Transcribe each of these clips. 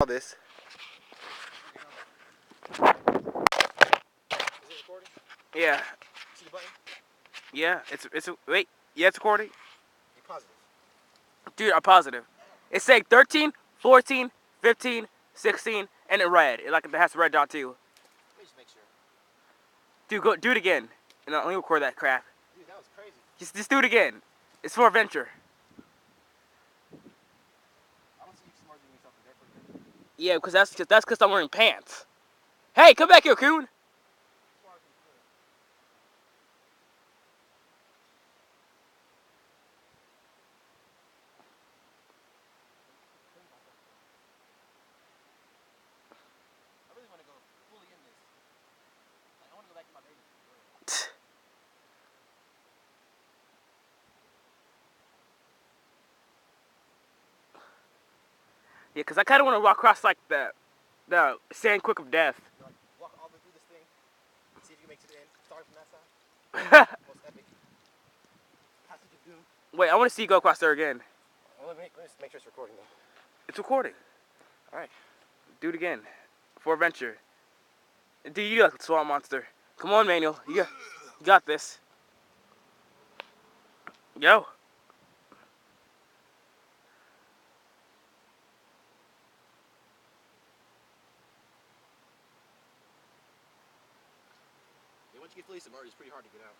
All this. Is it recording? Yeah. See the button? Yeah. Wait. Yeah, it's recording. Be positive. Dude, I'm positive. It's saying 13, 14, 15, 16, and in red. It has a red dot too. Let me just make sure. Dude, go do it again. And let me record that crap. Dude, that was crazy. Just do it again. It's for adventure. I don't see you smarter than yourself in there for a minute. Yeah, because that's because I'm wearing pants. Hey, come back here, coon. I really want to go fully in this. Like, I want to go back to my baby suit. Yeah, because I kind of want to walk across like the sand quick of death. You know, like, walk all the way through this thing. See if you can make it to the end. Start from that side. Most epic. Passage of Doom. Wait, I want to see you go across there again. Well, let me just make sure it's recording though. It's recording. All right. Do it again. For adventure. Dude, you like a swamp monster. Come on, Manuel. You got this. Go. Yeah, once you get fully submerged, it's pretty hard to get out.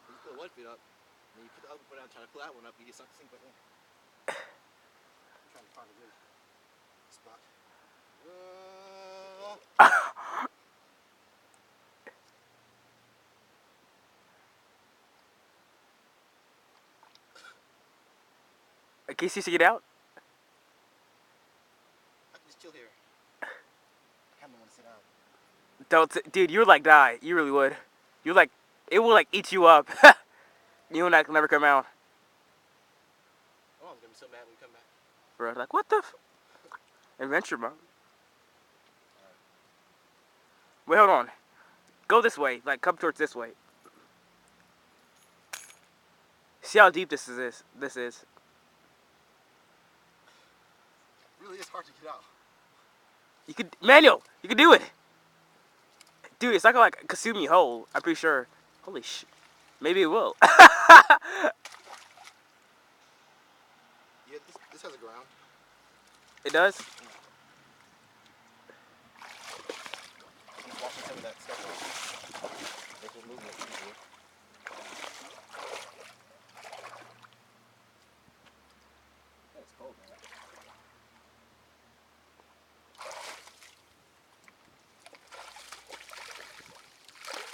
When you put one foot up, and then you put the other foot out, try to pull that one up, you get something to sink back in. I'm trying to find a good spot. In case you see it out. I can just chill here. I kind of want to sit down. Dude, you would like die. You really would. You like, it will like eat you up. You and I can never come out. Oh, I'm gonna be so mad when we come back. Bro, like what the? Adventure, bro. Wait, hold on. Go this way. Like come towards this way. See how deep this is. This is. It really is hard to get out. You could, Manuel. You can do it. Dude, it's not gonna like consume you whole. I'm pretty sure. Holy shit. Maybe it will. Yeah, this has a ground. It does? Just watching some of that stuff. Make this movement easier. It's cold, man.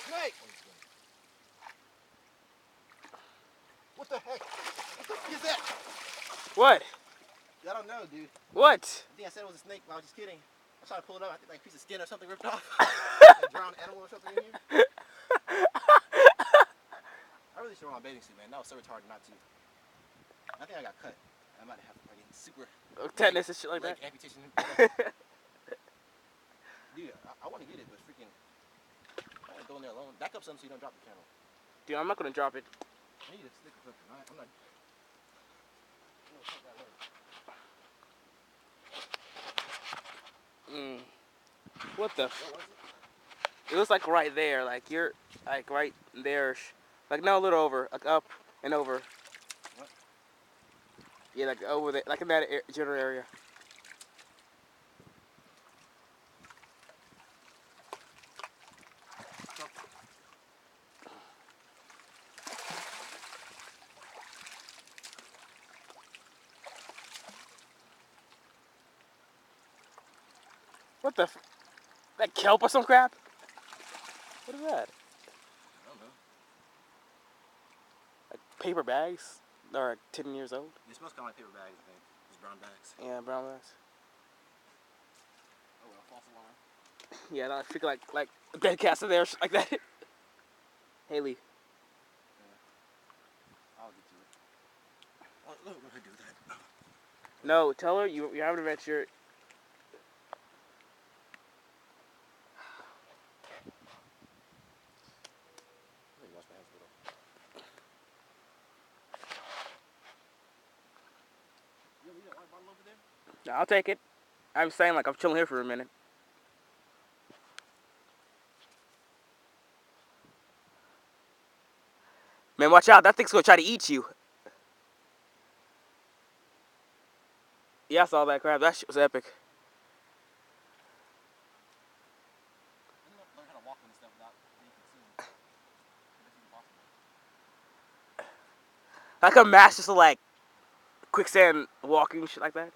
Snake! What the heck? What the fuck is that? What? I don't know, dude. What? I think I said it was a snake, but I was just kidding. I was trying to pull it up. I think like a piece of skin or something ripped off. A drowned animal or something in here. I really should wear my bathing suit, man. That was so retarded not to. I think I got cut. I might have like super Tetanus and shit like leg that. amputation. Dude, I want to get it, but freaking, I ain't going there alone. Back up some so you don't drop the camera. Dude, I'm not gonna drop it. I need a stick or something. I'm not. What the? What was it? It was like right there. Like you're like right there. Like no, a little over. Like up and over. What? Yeah, like over there. Like in that general area. What the? That kelp or some crap? What is that? I don't know. Like paper bags? They're like 10 years old. It smells kind of like paper bags, I think. Those brown bags. Yeah, brown bags. Oh well, false alarm. Yeah, I think like dead cats in there, shit like that. Haley. Yeah. I'll get to it. Oh, look, we're gonna do that. No, tell her you have an adventure. Let me wash my hands a little. You need a water bottle over there? I'll take it. I'm saying like I'm chilling here for a minute. Man, watch out. That thing's gonna try to eat you. Yeah, I saw that crap. That shit was epic. I don't learn how to walk on this stuff without being consumed. That's impossible. Like a master to like quicksand walking shit like that.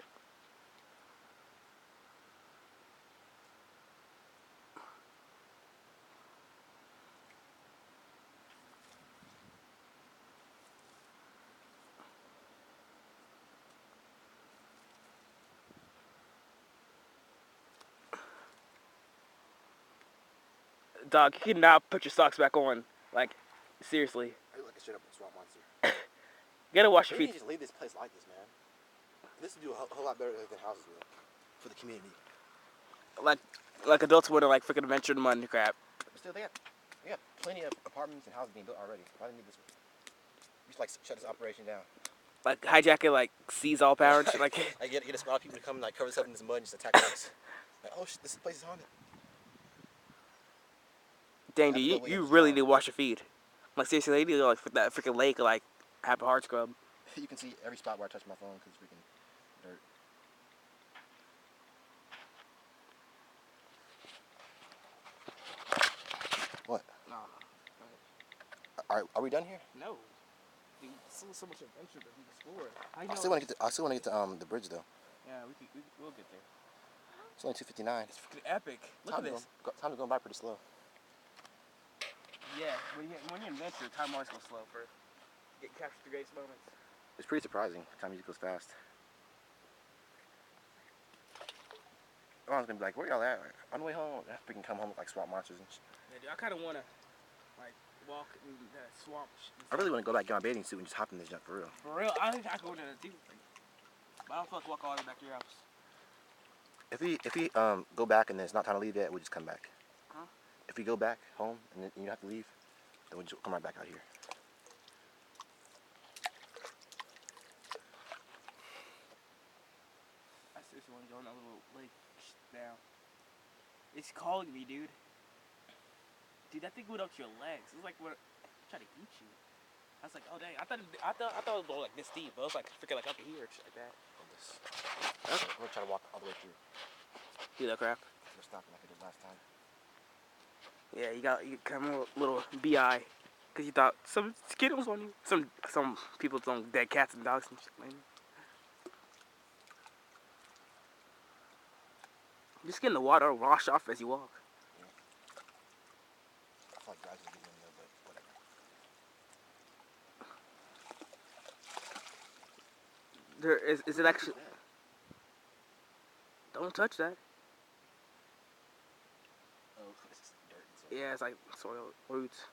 Dog, you cannot put your socks back on. Like, seriously. I look like a straight up swamp monster. You gotta wash your Maybe you feet. just leave this place like this, man. This would do a whole lot better than houses will for the community. Like adults want to like freaking venture in mud and crap. But still, they got plenty of apartments and houses being built already. Why do they need this one? We should like shut this operation down. Like hijacking like seize all power and shit like. I get a squad of people to come and like cover this up in this mud and just attack us. Like, oh shit, this place is haunted. Dang, dude, you really need to wash your feet. Like seriously, they need to like that freaking lake like have a hard scrub. You can see every spot where I touch my phone because it's freaking dirt. What? No. Are we done here? No. Dude, still so much adventure to explore. I still want to get to the bridge though. Yeah, we'll get there. It's only 2:59. It's freaking epic. Look at this. Time's going by pretty slow. Yeah, when you adventure, time always goes slow for get capture the greatest moments. It's pretty surprising. Time usually goes fast. Everyone's gonna be like, "Where y'all at?" On the way home, we can come home with like swamp monsters and shit. Yeah, dude, I kind of wanna like walk in that swamp. I really want to go back, get my bathing suit, and just hop in this junk for real. For real, I think I could go to that too. But I don't feel like walk all the way back to your house. If we go back and then it's not time to leave yet, we'll just come back. Huh? If we go back home and then you have to leave, then we'll just come right back out here. I seriously want to go in that little lake now. It's calling me, dude. Dude, that thing went up to your legs. It was like what trying to eat you. I was like, oh dang, I thought it was going like this deep, but it was like freaking like up to here, shit like that. We're trying to walk all the way through. Do that crap. We're stopping like I did last time. Yeah, you come a little bi, cause you thought some skin was on you. Some people some dead cats and dogs and shit, man. Just getting the water wash off as you walk. Yeah. I feel like guys are getting in there, but whatever. There is it actually? Don't touch that. Oh, it's just dirt and stuff. Yeah, it's like soil roots.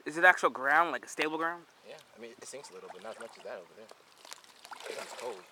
Is it actual ground, like a stable ground? Yeah, I mean it sinks a little, but not as much as that over there. It's cold.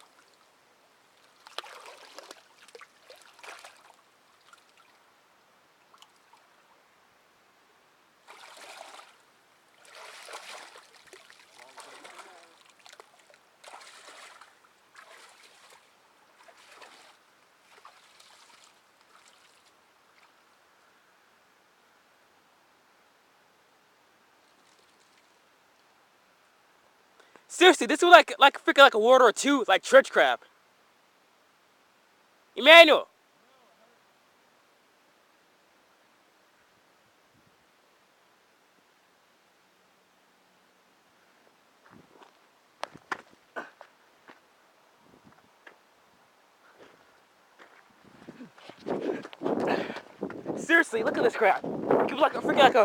Seriously, this was like freaking like a World War II, like trench crab. Emmanuel. Seriously, look at this crap. It was like a freaking like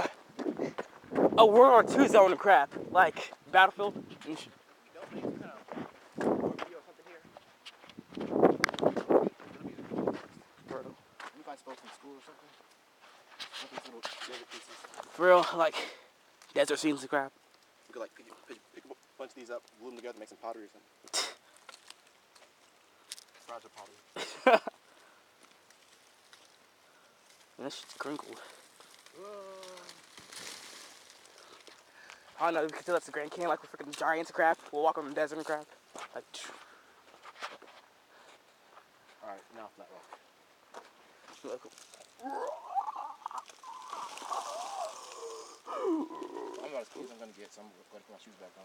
a World War II zone of crap, like Battlefield. You don't need to kind of video or something here. You guys spoke from school or something? Look at these little desert pieces. For real, like desert scenes of crap. You could like pick a bunch of these up, glue them together, make some pottery or something. Start of pottery. That shit's crinkled. I don't know, we could tell that's the Grand Canyon, like we're freaking giants of crap. We'll walk on the desert and crap. Like, Alright, Alright, now flat rock. Look. I'm not as cool as I'm gonna get, so I'm gonna put my shoes back on.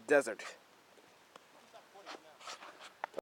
Desert.